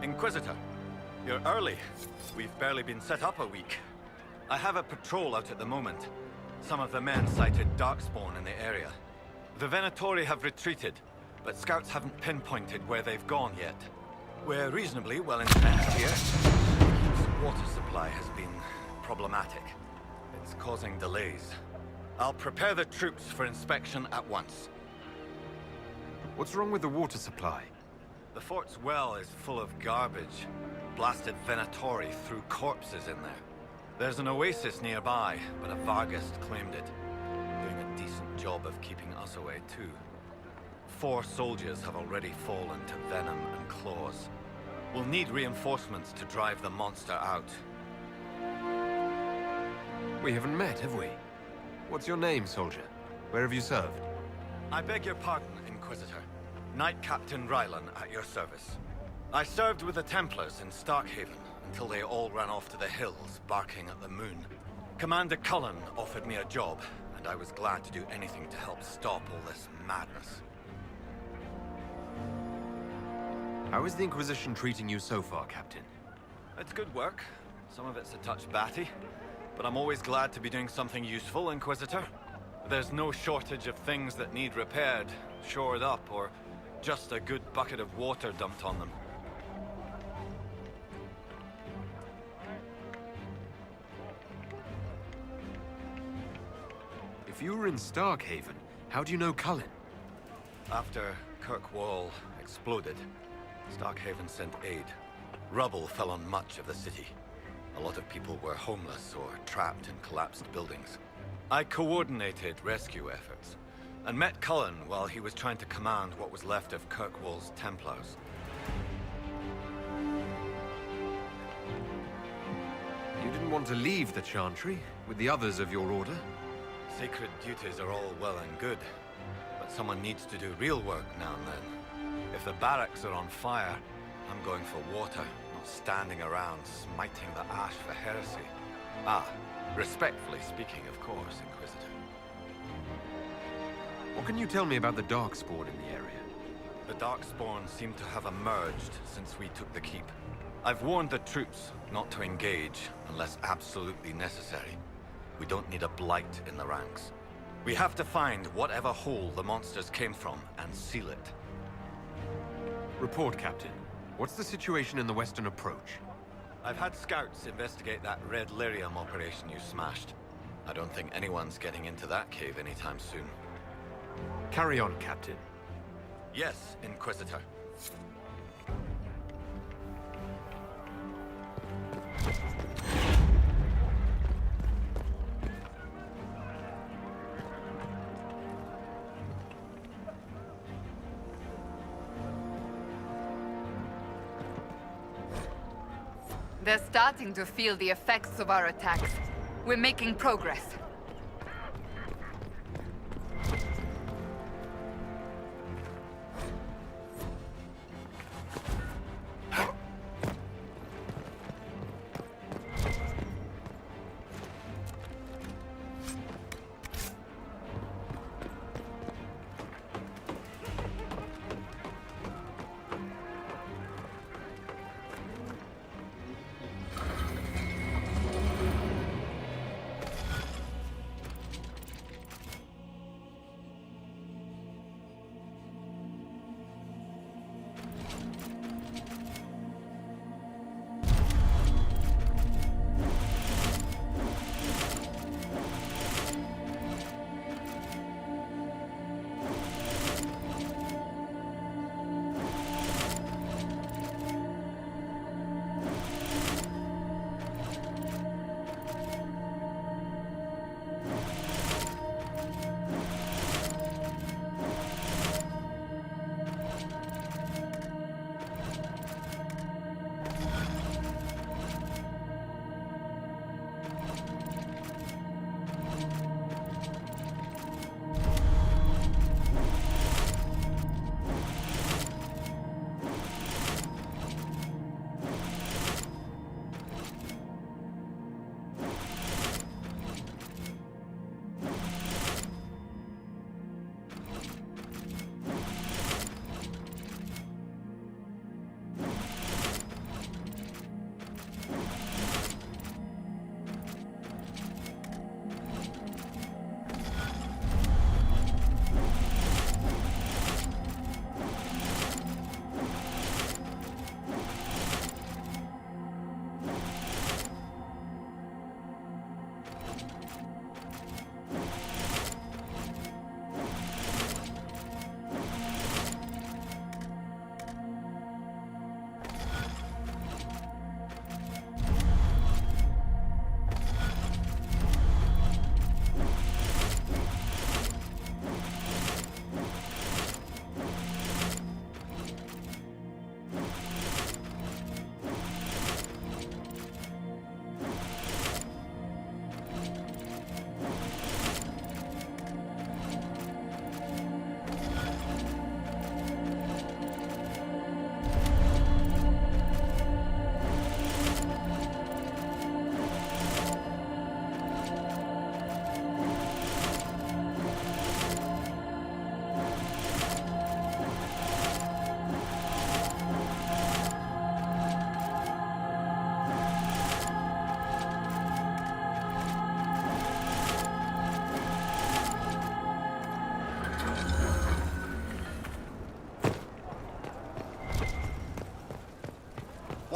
Inquisitor, you're early. We've barely been set up a week. I have a patrol out at the moment. Some of the men cited Darkspawn in the area. The Venatori have retreated, but scouts haven't pinpointed where they've gone yet. We're reasonably well entrenched here. The water supply has been problematic. It's causing delays. I'll prepare the troops for inspection at once. What's wrong with the water supply? The fort's well is full of garbage. Blasted Venatori threw corpses in there. There's an oasis nearby, but a Vargast claimed it. Doing a decent job of keeping us away, too. 4 soldiers have already fallen to venom and claws. We'll need reinforcements to drive the monster out. We haven't met, have we? What's your name, soldier? Where have you served? I beg your pardon, Inquisitor. Knight Captain Rylan at your service. I served with the Templars in Starkhaven until they all ran off to the hills, barking at the moon. Commander Cullen offered me a job, and I was glad to do anything to help stop all this madness. How is the Inquisition treating you so far, Captain? It's good work. Some of it's a touch batty, but I'm always glad to be doing something useful, Inquisitor. There's no shortage of things that need repaired, shored up, or just a good bucket of water dumped on them. If you were in Starkhaven, how do you know Cullen? After Kirkwall exploded, Starkhaven sent aid. Rubble fell on much of the city. A lot of people were homeless or trapped in collapsed buildings. I coordinated rescue efforts, and met Cullen while he was trying to command what was left of Kirkwall's Templars. You didn't want to leave the Chantry with the others of your order? Sacred duties are all well and good, but someone needs to do real work now and then. If the barracks are on fire, I'm going for water, not standing around smiting the ash for heresy. Ah, respectfully speaking, of course, Inquisitor. What can you tell me about the Darkspawn in the area? The Darkspawn seem to have emerged since we took the keep. I've warned the troops not to engage unless absolutely necessary. We don't need a blight in the ranks. We have to find whatever hole the monsters came from and seal it. Report, Captain. What's the situation in the western approach? I've had scouts investigate that Red Lyrium operation you smashed. I don't think anyone's getting into that cave anytime soon. Carry on, Captain. Yes, Inquisitor. They're starting to feel the effects of our attacks. We're making progress.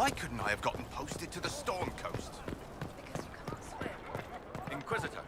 Why couldn't I have gotten posted to the Storm Coast? Because you can't swim. Inquisitor.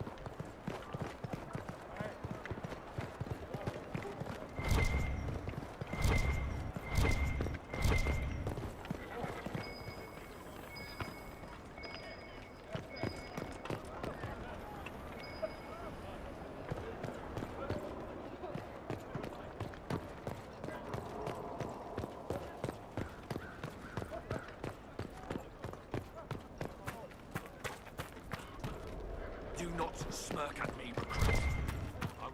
Do not smirk at me, recruit. I will...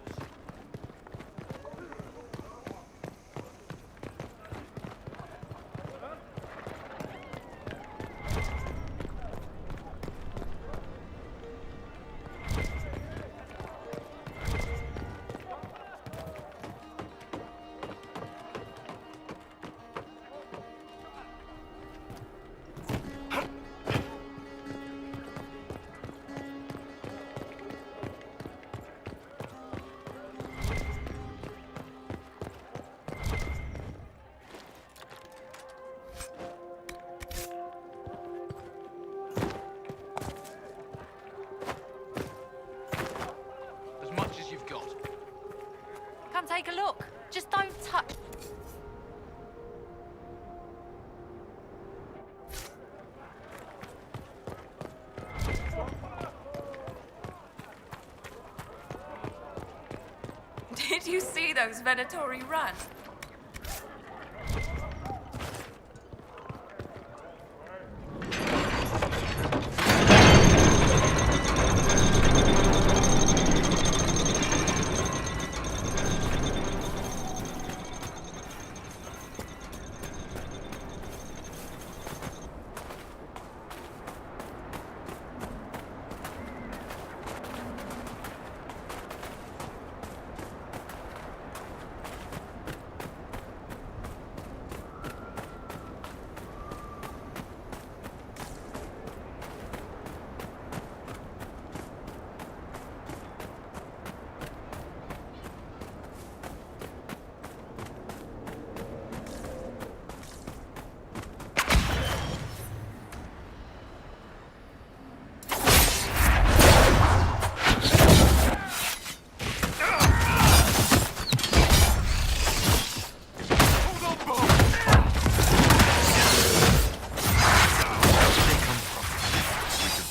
As much as you've got. Come take a look. Just don't touch. Did you see those Venatori run?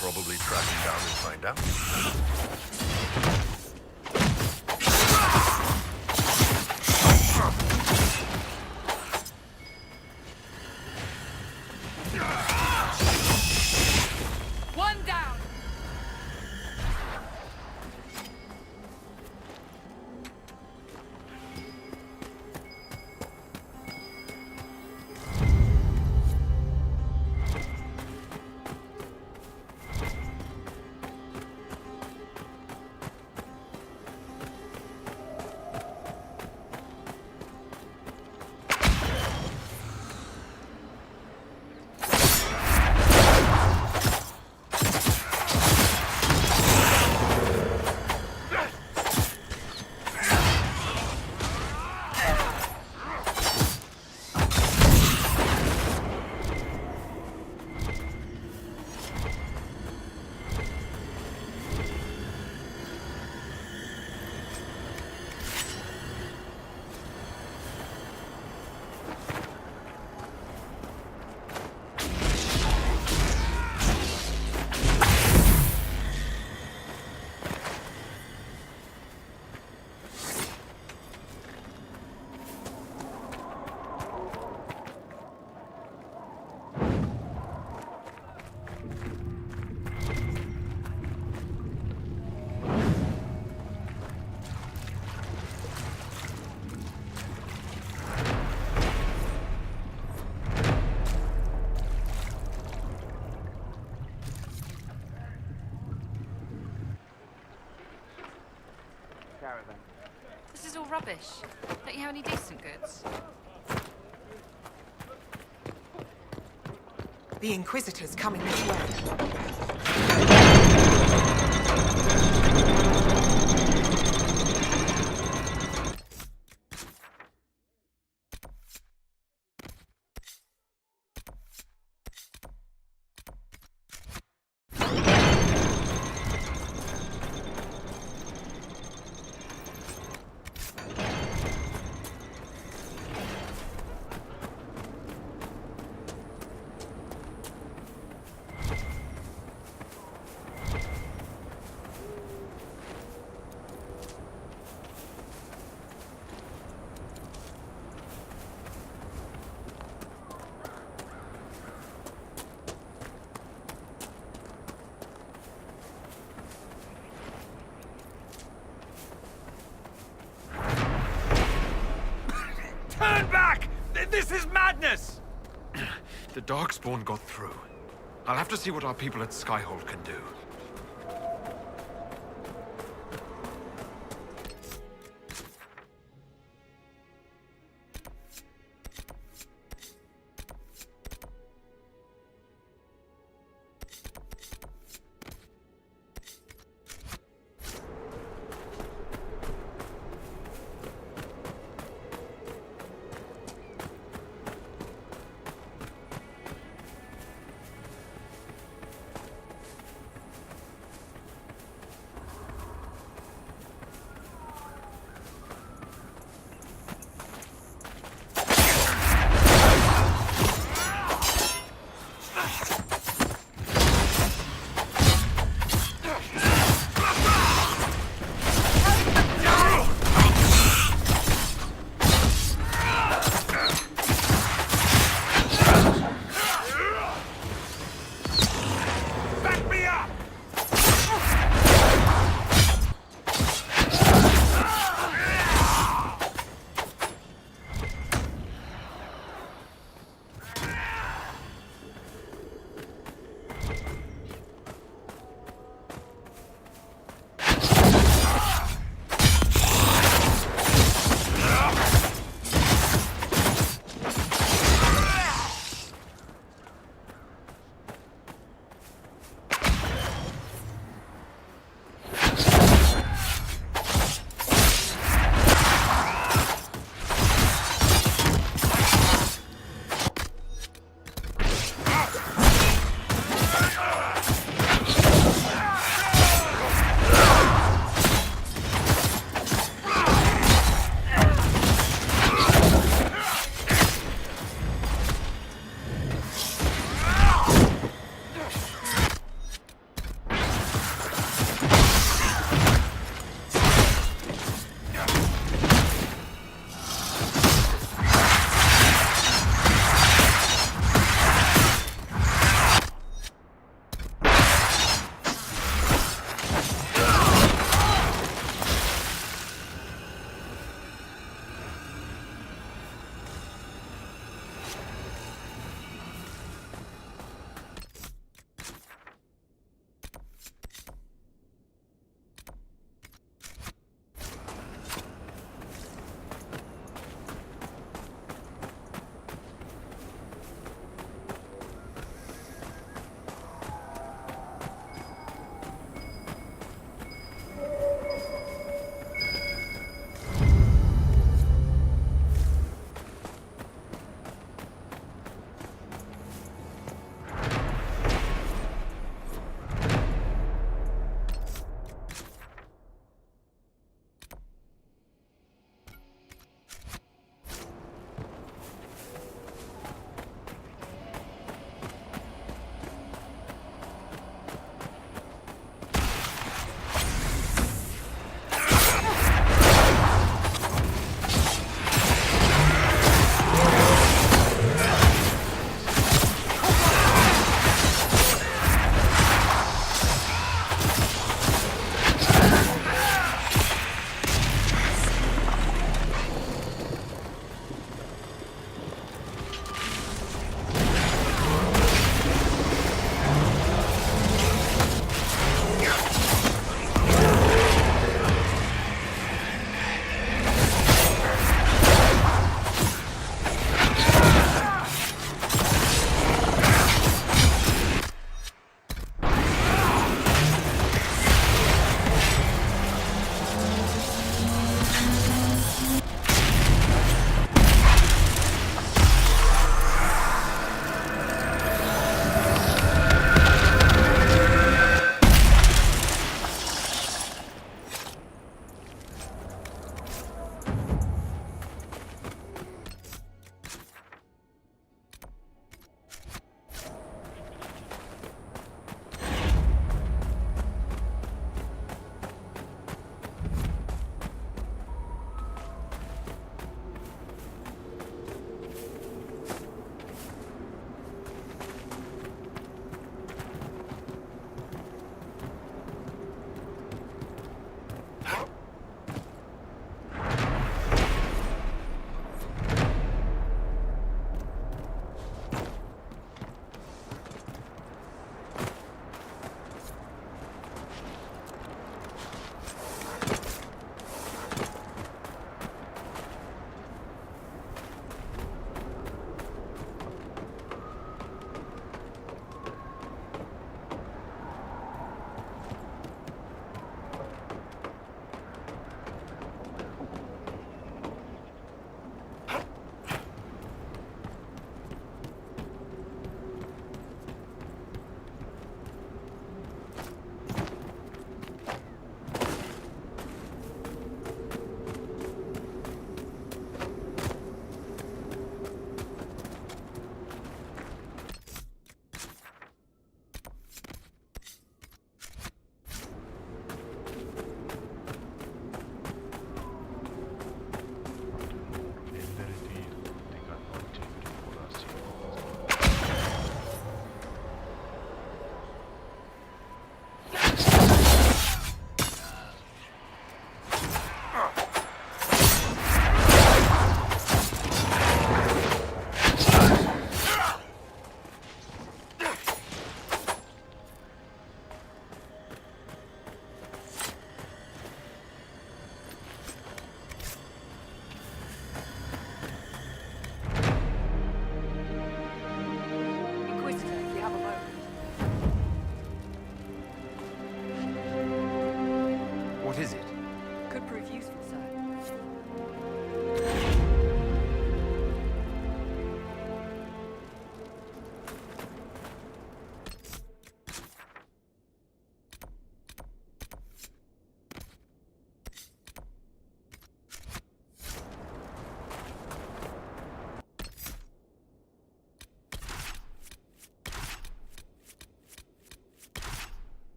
Probably track him down and find out. One down. This is all rubbish. Don't you have any decent goods? The Inquisitor's coming this way. The Darkspawn got through. I'll have to see what our people at Skyhold can do.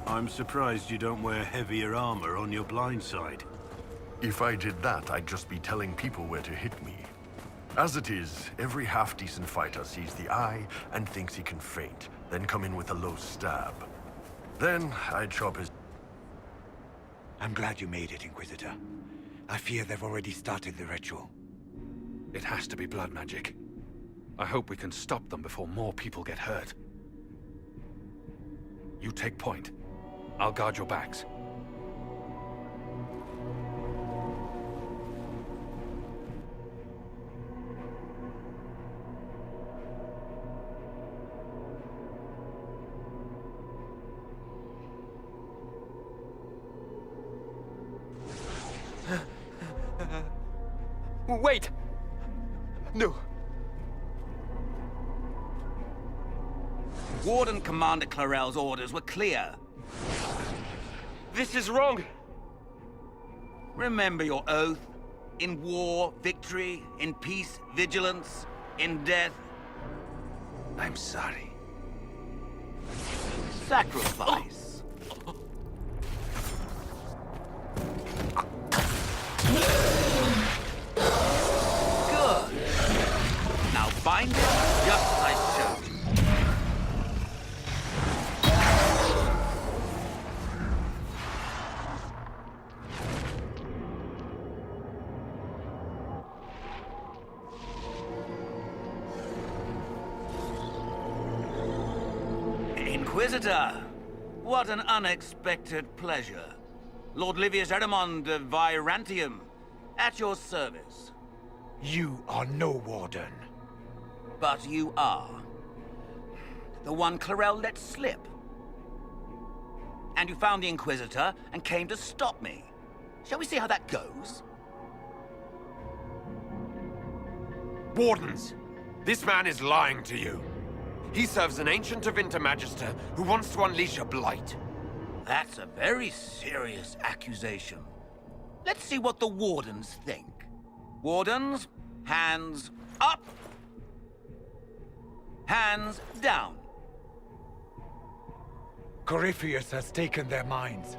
I'm surprised you don't wear heavier armor on your blind side. If I did that, I'd just be telling people where to hit me. As it is, every half-decent fighter sees the eye and thinks he can feint, then come in with a low stab. Then I'd chop his... I'm glad you made it, Inquisitor. I fear they've already started the ritual. It has to be blood magic. I hope we can stop them before more people get hurt. You take point. I'll guard your backs. Wait! No. Warden Commander Clarel's orders were clear. This is wrong! Remember your oath. In war, victory. In peace, vigilance. In death... I'm sorry. sacrifice. Good. Now bind it just as I showed you. Inquisitor, what an unexpected pleasure. Lord Livius Erimond of Virantium, at your service. You are no warden. But you are. The one Clarel let slip. And you found the Inquisitor and came to stop me. Shall we see how that goes? Wardens! This man is lying to you. He serves an Ancient of Intermagister who wants to unleash a blight. That's a very serious accusation. Let's see what the Wardens think. Wardens, hands up. Hands down. Corypheus has taken their minds.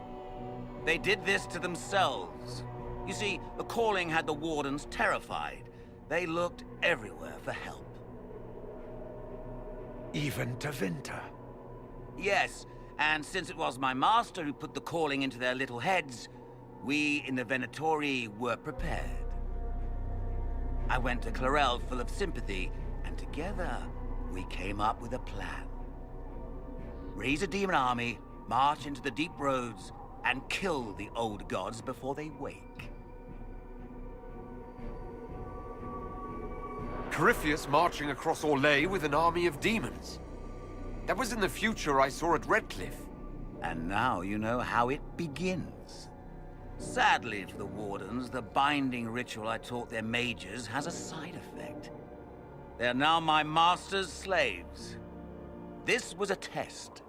They did this to themselves. You see, the calling had the Wardens terrified. They looked everywhere for help. Even to Vinter. Yes, and since it was my master who put the calling into their little heads, we in the Venatori were prepared. I went to Clarel full of sympathy, and together we came up with a plan. Raise a demon army, march into the deep roads, and kill the old gods before they wake. Corypheus marching across Orlais with an army of demons. That was in the future I saw at Redcliffe. And now you know how it begins. Sadly for the Wardens, the binding ritual I taught their mages has a side effect. They are now my master's slaves. This was a test.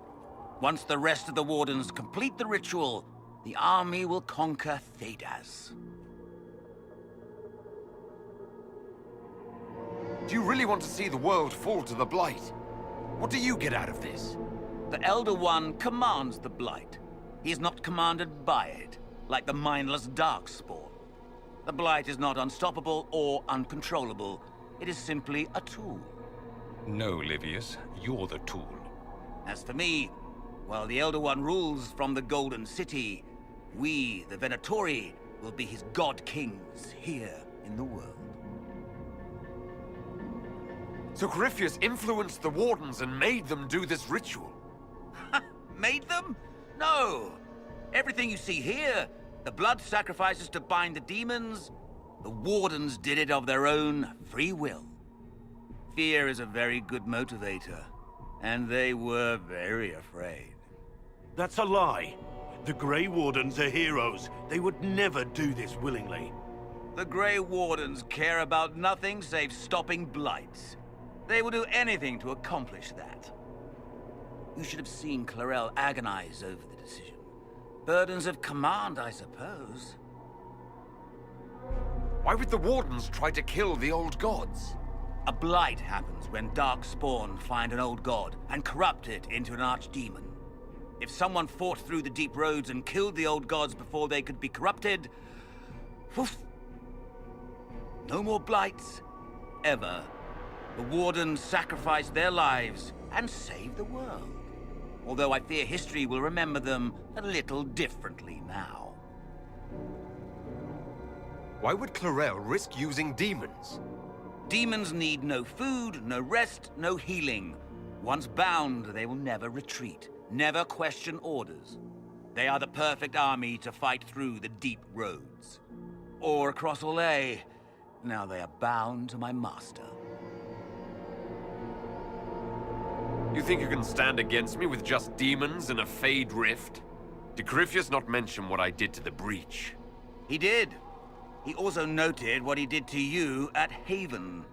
Once the rest of the Wardens complete the ritual, the army will conquer Thedas. Do you really want to see the world fall to the Blight? What do you get out of this? The Elder One commands the Blight. He is not commanded by it, like the mindless Darkspawn. The Blight is not unstoppable or uncontrollable. It is simply a tool. No, Livius, you're the tool. As for me, while the Elder One rules from the Golden City, we, the Venatori, will be his god-kings here in the world. So Corypheus influenced the Wardens and made them do this ritual? Made them? No! Everything you see here, the blood sacrifices to bind the demons, the Wardens did it of their own free will. Fear is a very good motivator, and they were very afraid. That's a lie. The Grey Wardens are heroes. They would never do this willingly. The Grey Wardens care about nothing save stopping blights. They will do anything to accomplish that. You should have seen Clarel agonize over the decision. Burdens of command, I suppose. Why would the Wardens try to kill the old gods? A blight happens when Darkspawn find an old god and corrupt it into an archdemon. If someone fought through the deep roads and killed the old gods before they could be corrupted... Woof. No more blights, ever. The Wardens sacrificed their lives and saved the world. Although I fear history will remember them a little differently now. Why would Clarel risk using demons? Demons need no food, no rest, no healing. Once bound, they will never retreat, never question orders. They are the perfect army to fight through the deep roads. Or across Olay. Now they are bound to my master. You think you can stand against me with just demons and a Fade Rift? Did Corypheus not mention what I did to the Breach? He did. He also noted what he did to you at Haven.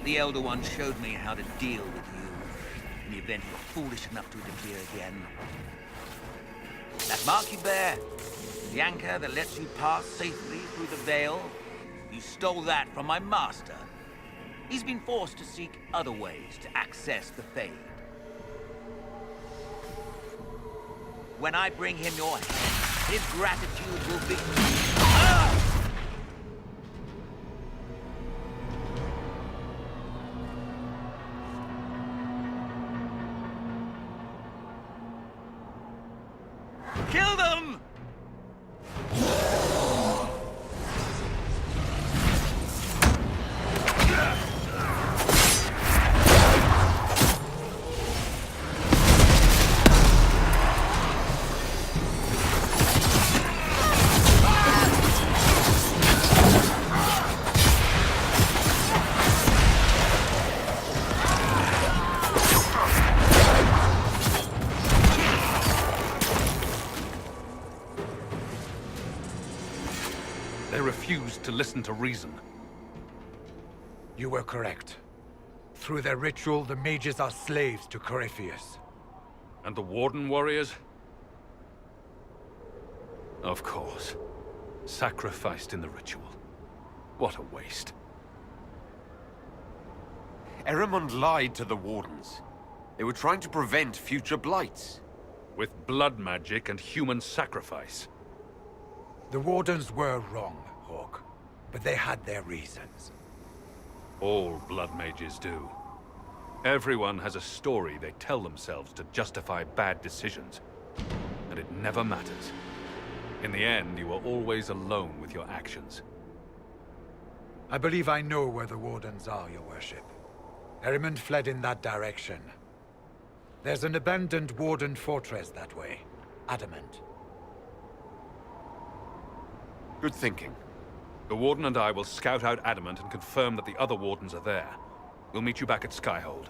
The Elder One showed me how to deal with you in the event you were foolish enough to interfere again. That mark you bear, the anchor that lets you pass safely through the Veil, you stole that from my master. He's been forced to seek other ways to access the Fade. When I bring him your head, his gratitude will be... Ah! Kill them! They refused to listen to reason. You were correct. Through their ritual, the mages are slaves to Corypheus. And the Warden warriors? Of course. Sacrificed in the ritual. What a waste. Eramond lied to the Wardens. They were trying to prevent future blights. With blood magic and human sacrifice. The Wardens were wrong, Hawk. But they had their reasons. All blood mages do. Everyone has a story they tell themselves to justify bad decisions. And it never matters. In the end, you are always alone with your actions. I believe I know where the Wardens are, Your Worship. Eramond fled in that direction. There's an abandoned Warden fortress that way. Adamant. Good thinking. The Warden and I will scout out Adamant and confirm that the other Wardens are there. We'll meet you back at Skyhold.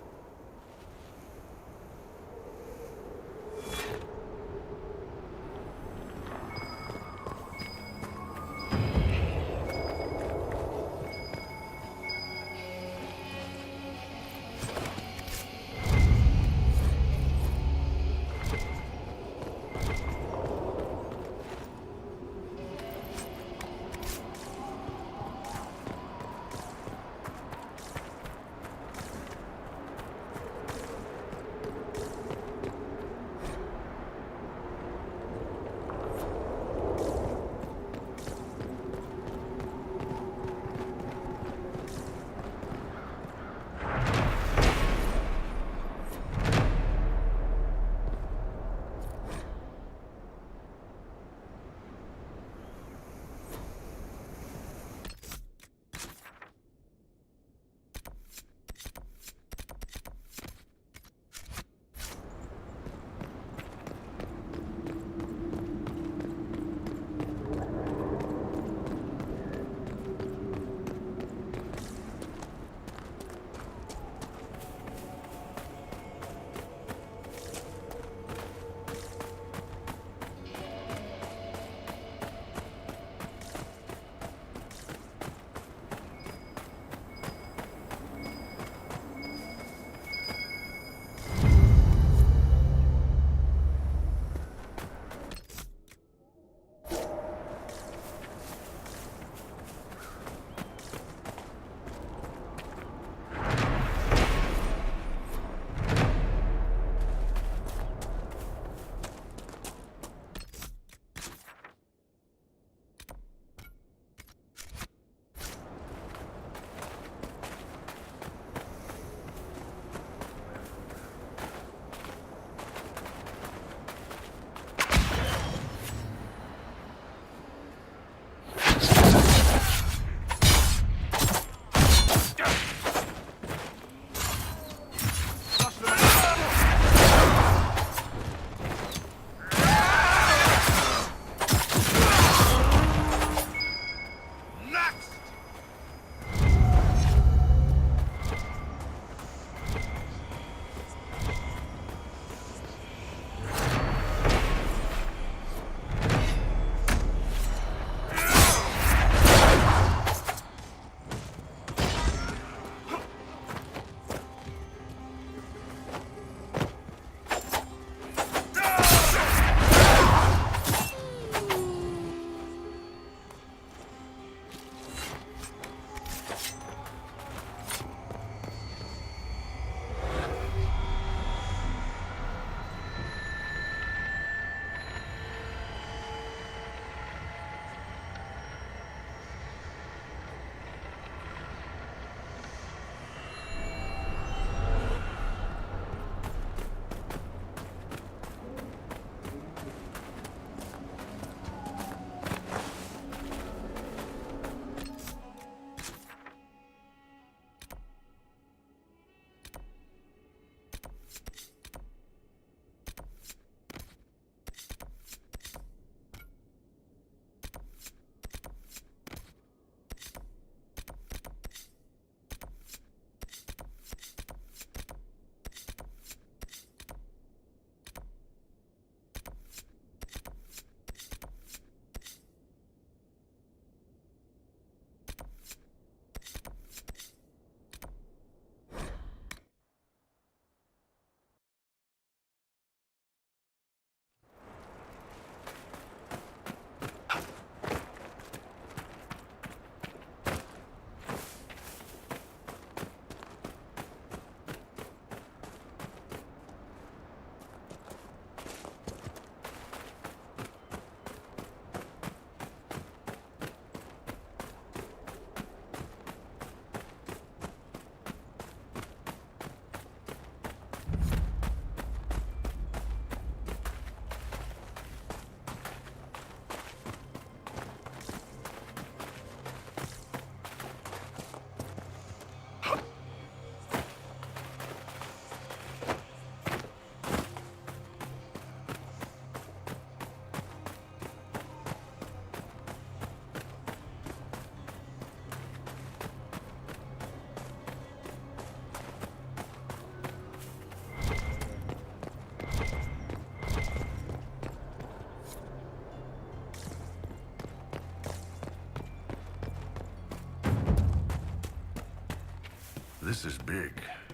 This is big.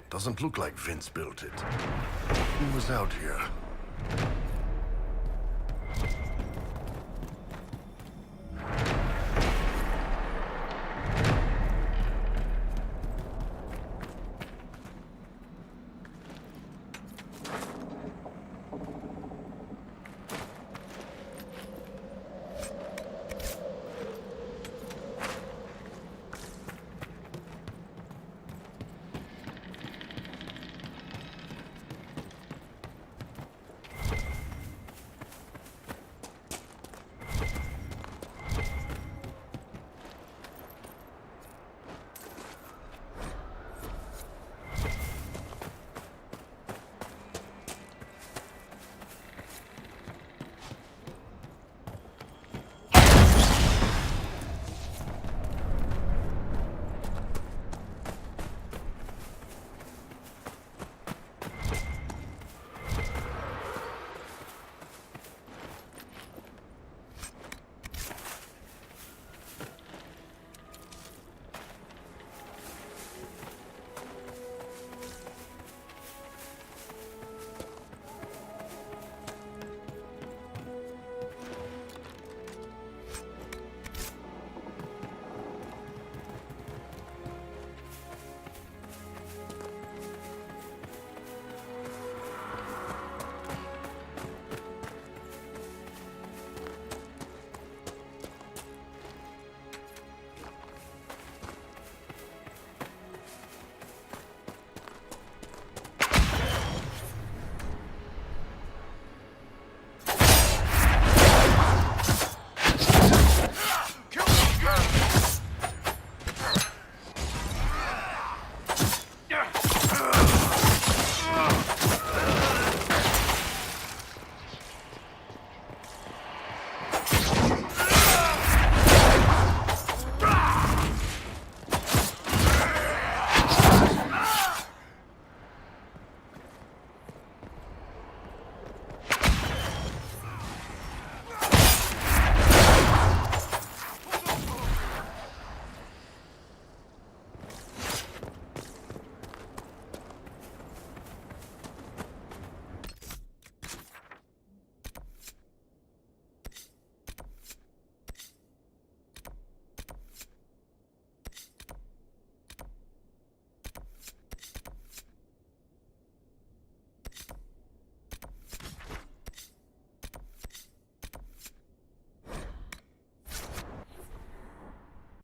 Doesn't look like Vince built it. Who was out here?